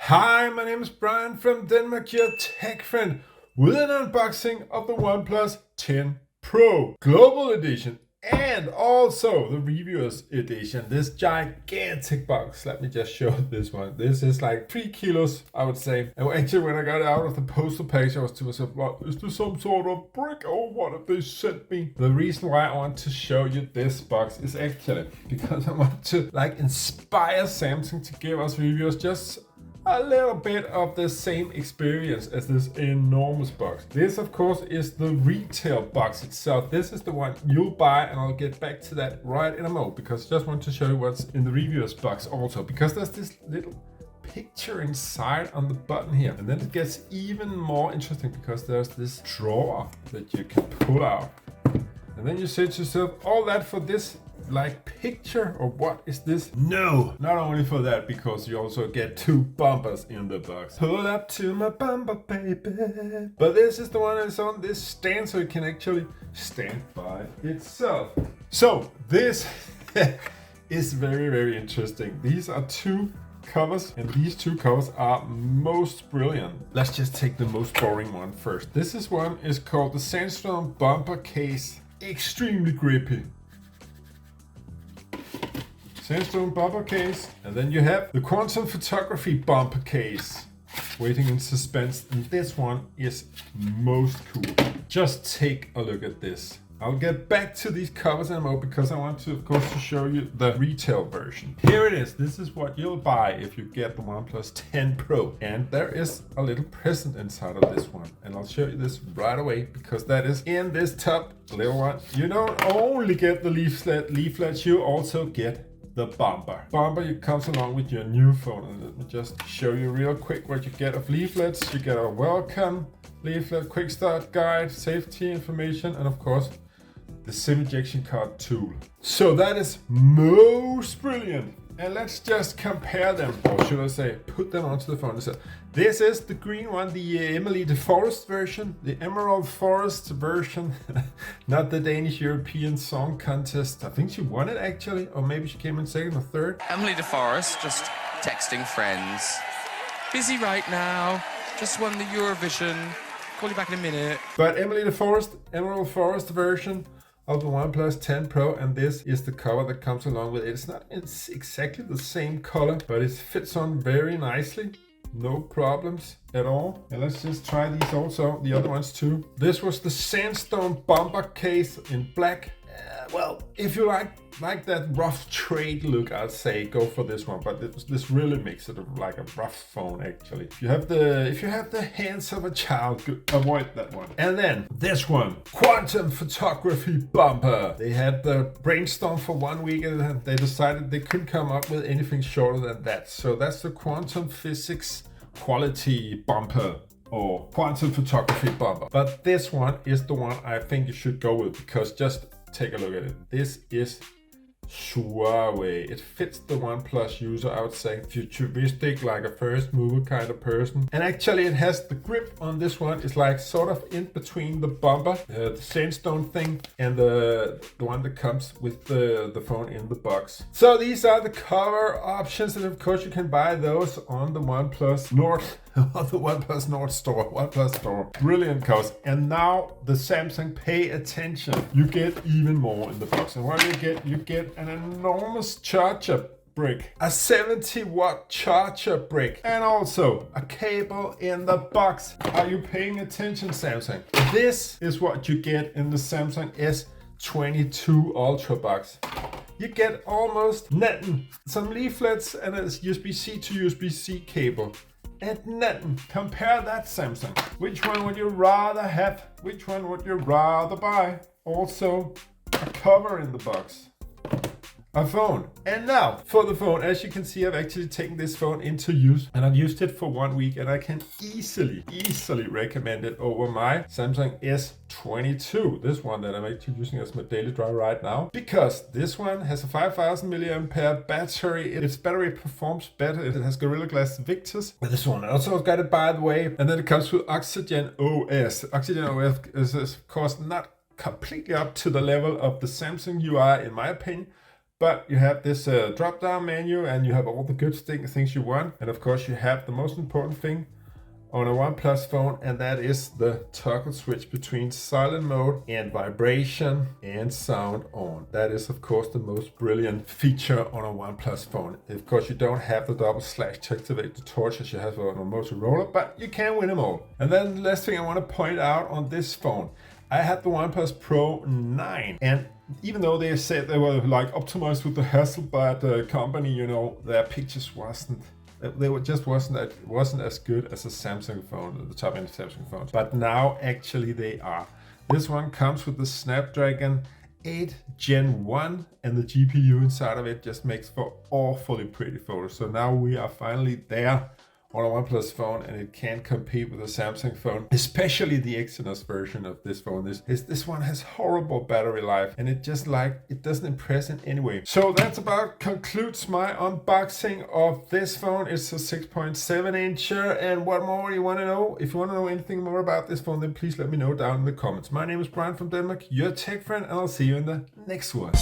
Hi, my name is Brian from Denmark, your tech friend, with an unboxing of the OnePlus 10 Pro Global Edition and also the Reviewers Edition. This gigantic box. Let me just show this one. This is like 3 kilos, I would say. And actually, when I got it out of the postal package, I was to myself, well, is this some sort of brick or what have they sent me? The reason why I want to show you this box is actually because I want to inspire Samsung to give us reviewers just a little bit of the same experience as this enormous box. This, of course, is the retail box itself. This is the one you'll buy, and I'll get back to that right in a moment because I just want to show you what's in the reviewers box also, because there's this little picture inside on the button here, and then it gets even more interesting because there's this drawer that you can pull out, and then you say to yourself, all that for this picture, or what is this? No, not only for that, because you also get 2 bumpers in the box. Pull up to my bumper, baby. But this is the one that's on this stand, so it can actually stand by itself. So this is very, very interesting. These are 2 covers, and these 2 covers are most brilliant. Let's just take the most boring one first. This one is called the Sandstone Bumper Case. Extremely grippy. Sandstone bumper case, and then you have the Quantum Photography bumper case waiting in suspense, and this one is most cool. Just take a look at this. I'll get back to these covers in a moment because I want to, of course, to show you the retail version. Here it is. This is what you'll buy if you get the OnePlus 10 Pro, and there is a little present inside of this one, and I'll show you this right away because that is in this top little one. You don't only get the leaflets, you also get the bumper. It comes along with your new phone, and let me just show you real quick what you get of leaflets. You get a welcome leaflet, quick start guide, safety information, and of course the SIM ejection card tool. So that is most brilliant. And let's just compare them, or should I say, put them onto the phone. So this is the green one, the Emily de Forest version, the Emerald Forest version, not the Danish European Song Contest. I think she won it actually, or maybe she came in second or third. Emily de Forest, just texting friends. Busy right now, just won the Eurovision. Call you back in a minute. But Emily de Forest, Emerald Forest version of the OnePlus 10 Pro, and this is the cover that comes along with it. It's exactly the same color, but it fits on very nicely. No problems at all. And let's just try these also, the other ones too. This was the Sandstone bumper case in black. Well, if you like that rough trade look, I'd say go for this one. But this really makes it like a rough phone actually. If you have the hands of a child, avoid that one. And then this one, Quantum Photography bumper. They had the brainstorm for 1 week, and they decided they couldn't come up with anything shorter than that. So that's the Quantum Physics Quality bumper, or Quantum Photography bumper. But this one is the one I think you should go with, because just take a look at it. This is suave. It fits the OnePlus user, I would say. Futuristic, like a first mover kind of person. And actually it has the grip on this one. It's like sort of in between the bumper, the Sandstone thing, and the one that comes with the phone in the box. So these are the cover options, and of course you can buy those on the OnePlus North the OnePlus North store, OnePlus store. Brilliant cost. And now the Samsung, pay attention. You get even more in the box. And what do you get an enormous charger brick, a 70-watt charger brick, and also a cable in the box. Are you paying attention, Samsung? This is what you get in the Samsung S22 Ultra box. You get almost nothing. Some leaflets and a USB-C to USB-C cable. And nothing. Compare that, Samsung. Which one would you rather have? Which one would you rather buy? Also, a cover in the box. A phone. And now, for the phone, as you can see, I've actually taken this phone into use, and I've used it for 1 week, and I can easily recommend it over my Samsung S22. This one that I'm actually using as my daily driver right now, because this one has a 5000 milliampere battery. Its battery performs better. It has Gorilla Glass Victus. But this one also got it, by the way. And then it comes with Oxygen OS. Oxygen OS is of course not completely up to the level of the Samsung UI, in my opinion. But you have this drop down menu and you have all the good things you want. And of course you have the most important thing on a OnePlus phone, and that is the toggle switch between silent mode and vibration and sound on. That is of course the most brilliant feature on a OnePlus phone. Of course you don't have the double slash to activate the torch as you have on a Motorola, but you can win them all. And then the last thing I want to point out on this phone, I had the OnePlus Pro 9, and even though they said they were like optimized with the Hasselblad company, you know, their pictures wasn't as good as a Samsung phone, the top end Samsung phones. But now actually they are. This one comes with the Snapdragon 8 Gen 1, and the GPU inside of it just makes for awfully pretty photos. So now we are finally there on a OnePlus phone, and it can compete with a Samsung phone, especially the Exynos version of this phone. This one has horrible battery life, and it doesn't impress in any way. So that's about concludes my unboxing of this phone. It's a 6.7 incher, and what more you want to know? If you want to know anything more about this phone, then please let me know down in the comments. My name is Brian from Denmark, your tech friend, and I'll see you in the next one.